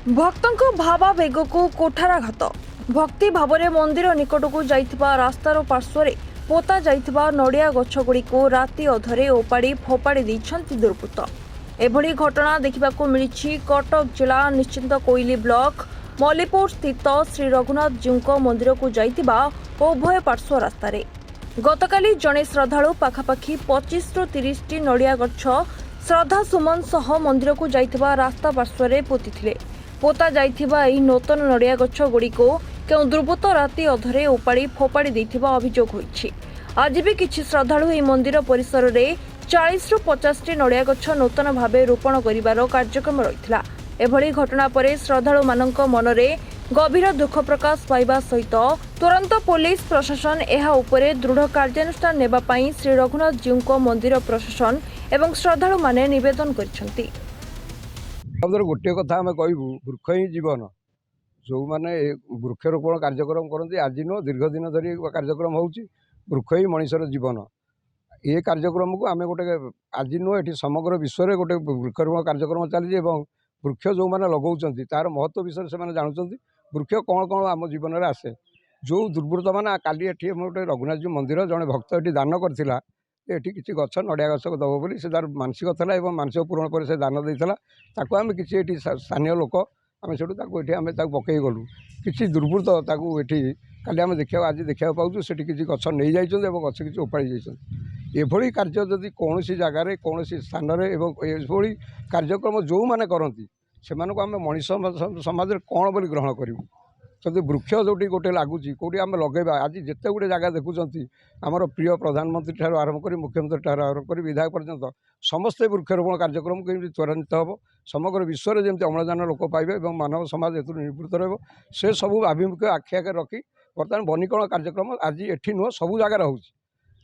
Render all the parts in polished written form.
भक्तों भावावेग को कोठाराघात भक्ति भावरे मंदिर निकट को जाइथिबा रास्तार पार्श्व पोता जाइथिबा नड़िया गछगुड़ी को राति अधरे ओपाड़ी फोपाड़ी दैछन्ति दुर्बृत्त। एभली घटना देखिबाकू मिलिछि कटक जिला निश्चिंत कोइली ब्लॉक मल्लीपुर स्थित श्री रघुनाथ जीउको मंदिर को जाइथिबा उभय पार्श्व रास्तार गतकाली जणे श्रद्धालु पाखापाखि 25 ରୁ 30 ଟି नड़िया गछ श्रद्धा सुमन सह मंदिर को जाइथिबा रास्ता पार्श्व पोती पोता जाइथिबा एही नूतन नड़िया गछ गुड़िको केउ दुर्बृत्त राति अधरे उपाड़ी फोपाड़ी दैथिबा अभियोग होइछि। आज भी किछि श्रद्धालु एही मंदिर परिसर रे 40 ରୁ 50 ଟି नड़िया गछ नूतन भावे रोपण करिवार कार्यक्रम रहिथिला। एभली घटना परे श्रद्धालु मानक मनरे गभीर दुख प्रकाश पाइबा सहित तुरंत पुलिस प्रशासन एहा उपरे दृढ़ कार्यानुष्ठान नेबा पई श्री रघुनाथ जीउको मंदिर प्रशासन एवं श्रद्धालु माने निवेदन करिसंती। गोटे कथा आम कहूँ वृक्ष ही जीवन जो मैंने वृक्षरोपण कार्यक्रम करते आज नुह दीर्घ दिन धरी कार्यक्रम होउछि वृक्ष ही मनुष्यर जीवन ये कार्यक्रम को आम गोटे आज नुह ये समग्र विश्व में गोटे वृक्षरोपण कार्यक्रम चली वृक्ष जो मैंने लगाउछन्ति तार महत्व विषय से जानते वृक्ष कौन कौन आम जीवन में आसे जो दुर्बृत्त मैंने काली ये गोटे रघुनाथ जी मंदिर जड़े भक्त ये दान करथिला एठी किसी गछ नड़िया गछ दब बोली से तार मानसिक था और मानसिक पूरण पर से दान देता ताकू आम किसी स्थानीय लोक आम से आम पकई गलु किसी दुर्बृत्त ये खाली आम देखा आज देखा पाऊँ से किसी गछ नहीं जाइए गछ किसी उपाड़ी जाइए एभली कार्य जदि कौन जगार कौन स्थान ये कार्यक्रम जो मैंने करती से आम मनीष समाज कौन बोली ग्रहण करूँ जदि वृक्ष जो गोटे लगुच कौटी आम लगेगा आज जिते गुटे जगह देखुंत आमर प्रिय प्रधानमंत्री ठार आरंभ कर मुख्यमंत्री ठार आरंभ कर विधायक पर्यंत समस्ते वृक्षरोपण कार्यक्रम को त्वरान्वित हम समग्र विश्व में जमी अम्लजान लोक पाइबे और मानव समाज ए निवृत्त रे सबू आभिमुख्य आखि आगे रखी बर्तमान वनीकरण कार्यक्रम आज एठी नुह सबू जगार हो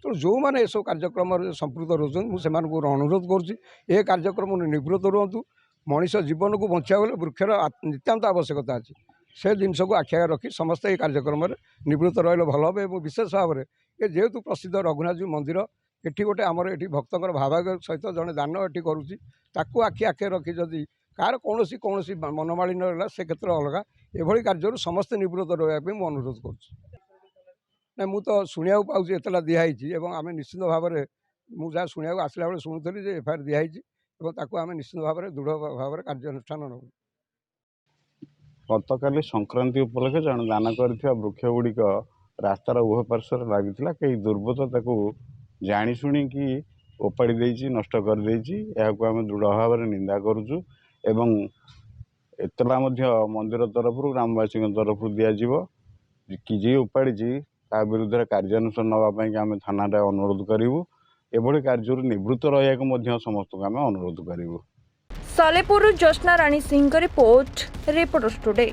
तेणु जो मैंने ये सब कार्यक्रम संपृक्त रोचन मुझे अनुरोध करुँचे कार्यक्रम निवृत्त रुहतु मनीष जीवन को बचा गले वृक्षर नितांत आवश्यकता अच्छी से जिनस को आखि आगे रखी समस्त ये कार्यक्रम में निवृत्त रही भल हे और विशेष भाव में ये जेहेतु प्रसिद्ध रघुनाथ जी मंदिर एटी गोटे आमर ये भक्तर भावावेग सहित जड़े दान ये करुँची आखि आखे रखी जदि कार कौन मनमालिन रहा से क्षेत्र अलग एभली कार्य समस्ते निवृत्त रही मुझे अनुरोध करुँ मु तो शुणा पाऊँ एतला दिखाई आम निश्चित भाव में मुझे शुणा आसला बेले शुणुली एफआईआर दिखाई आम निश्चित भाव में दृढ़ भाव में कार्यानुष्ठान नौ गतकाली संक्रांति उपलक्षे जन दान कर वृक्ष गुड़िक रास्तार उभय पार्श्व लगी कई दुर्बृत्त जाशुणी कि ओपाड़ी देछि नष्ट कर देछि याकू आम दृढ़ भाव में निंदा करुचु एवं एतला मंदिर तरफ ग्रामवासी तरफ दिज्व कि जी उपाड़ी ता विरुद्ध कार्यानुष्ठान नापी आम थाना अनुरोध करूँ एभली कार्य निवृत्त रहा समस्त आम अनुरोध करूँ। सालेपुर ज्योत्स्ना राणी सिंह रिपोर्टर्स टुडे।